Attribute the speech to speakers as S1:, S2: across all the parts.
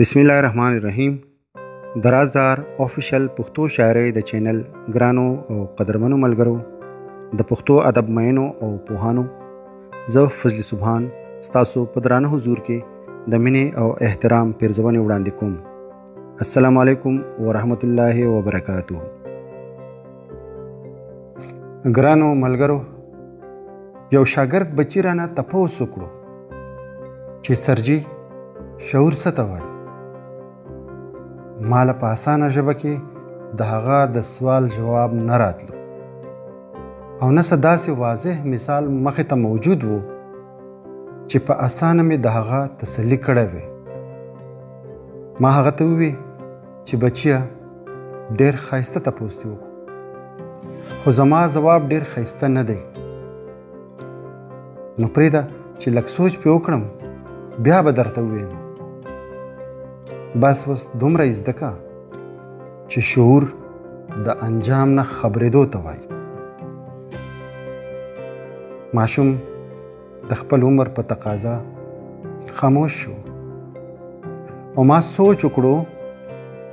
S1: बिस्मिल्लाहिर्रहमानिर्रहीम। दराजदार ऑफिशियल پښتو شاعرۍ د چینل ګرانو او قدرمنو ملګرو، د پښتو ادب مینو او پوهانو، زه فضل سبحان ستاسو په درانه حضور کې د مینې او احترام پیرزونې وړاندې کوم. السلام علیکم ورحمت الله وبرکاته. ګرانو ملګرو، یو شاګرد بچی رانه تپوس وکړو چې سرجي شعور څه ته وایي. ماله په اسانه ژبه کې د هغه د سوال جواب نه راتلو او نه څه داسې واضح مثال مخې ته موجود و چې په اسانه مې د هغه تسلي کړی وی. ما هغه ته ووی چې بچیه ډېر ښایسته تپوس دې وکړو، خو زما ځواب ډېر ښایسته نه دی. نو پرېږده چې لږ سوچ پې وکړم، بیا به درته ووایم. بس اوس دومره یې زده که چې شعور د انجام نه خبرېدو ته وایي. ماشوم د خپل عمر په تقاضا خاموش شو او ما سوچ وکړو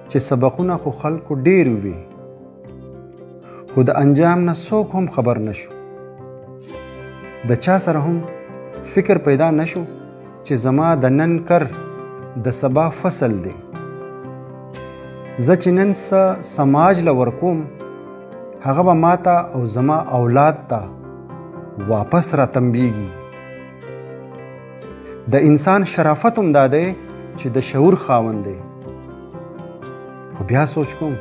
S1: چې سبقونه خو خلکو ډېر وي، خو د انجام نه څوک هم خبر نشو. د چا سره هم فکر پیدا نشو چې زما د نن کر د سبا فصل دی. زه چې نن څه سماج له ورکوم، هغه به ماته او زما اولاد ته واپس را تنبیږي. د انسان شرافت هم دا دی چې د شعور خاوند دی. خو بیا سوچ کوم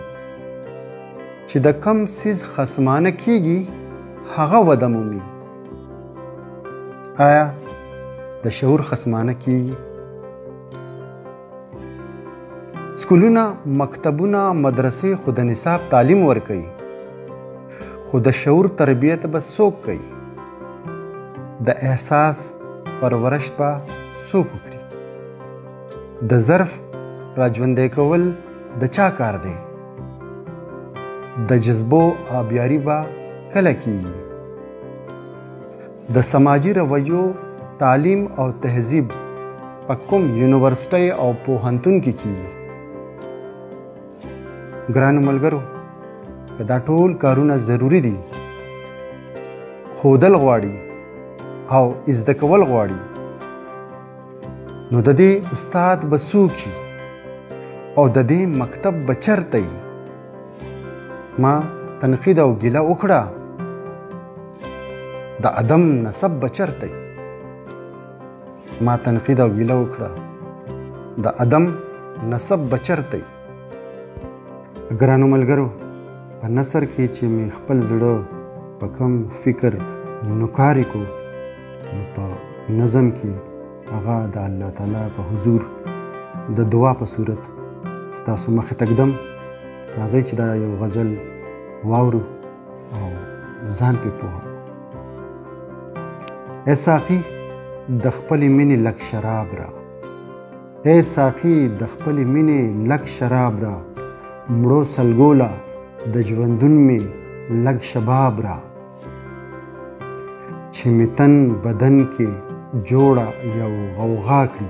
S1: چې د کم څیز خصمانه کیږي هغه وده مومي. آیا د شعور خصمانه کیږي؟ سکولونه، مکتبونه، مدرسې خو د نصاب تعلیم ورکوي، خو د شعور تربیت به څوک کوي؟ د احساس پرورش به څوک وکړي؟ د ظرف راژوندی کول د چا کار دی؟ د جذبو آبیاري به کله کیږي؟ د سماجي رویو تعلیم او تهذیب په کوم یونیورسټۍ او پوهنتون کې کیږي؟ ګرانو ملګرو، که دا ټول کارونه ضروری دي، ښودل غواړي او زده کول غواړي، نو د دې استاد به څوک وي او د دې مکتب به چېرته وي؟ ما تنقید او ګیله وکړه، د ادم نسب به چېرته وي؟ ما تنقید او ګیله وکړه، د ادم نسب به چېرته وي؟ ګرانو ملګرو، په نثر کې چې مې خپل زړه په کم فکر نوکارې کو، نو په نظم کې هغه د الله تعالی په حضور د دعا په صورت ستاسو مخې ته ږدم. راځئ چې دا یو غزل واورو او ځان پې پوه. ای ساقي د خپلې مینې لږ شراب را، ای ساقي د خپلې مینې لږ شراب را، مړو سلګوله د ژوندون مې لږ شباب را. چې مې تن بدن کې جوړه یو غوغا کړي،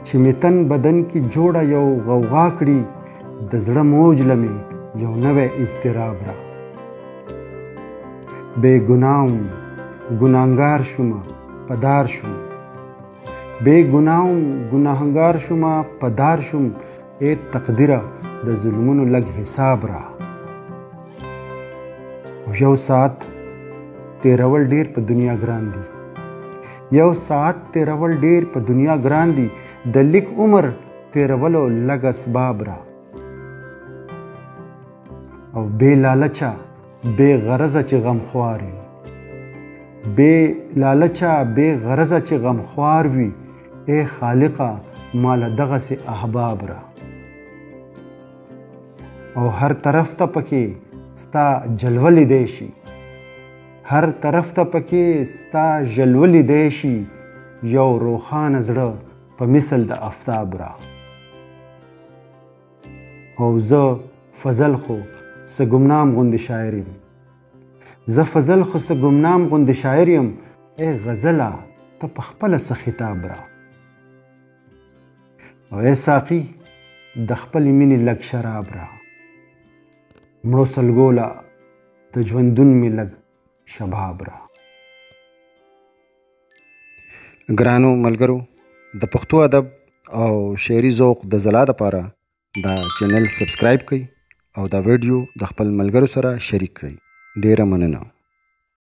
S1: چې مې تن بدن کې جوړه یو غوغا کړي، د زړه موج له مې یو نوی اضطراب را. بې ګناهم ګناهګار شومه په دار شوم، بې ګناهم ګناهګار شومه په دار شوم، ای تقدیره د ظلمونو لږ حساب را. او یو ساعت تیرول ډیر په دنیا ګران دي، یو ساعت تیرول ډیر په دنیا ګران دي، د لیک عمر تیرولو لږ اسباب را. او بې لالچه بې غرضه چې غمخوار وي، بې لالچه بې غرضه چې غمخوار وي، ای خالقه ماله دغسې احباب را. او هر طرف ته پکې ستا جلوه لیدی شي، هر طرف ته پکې ستا جلوه لیدی شي، یو روښانه زړه په مثل د آفتاب را. او زه فضل خو څه ګمنام غوندې شاعر یم، زه فضل خو څه ګمنام غوندې شاعر یم، ای غزله ته په خپله څه خطاب را. او ای ساقي د خپلې مینې لږ شراب را مړو سلګو له د ژوندون مې لږ شباب را. ګرانو ملګرو، د پښتو ادب او شعري ذوق د ځلا دپاره دا چینل سبسکرایب کړئ او دا ویډیو د خپل ملګرو سره شریک کړئ. ډیره مننه.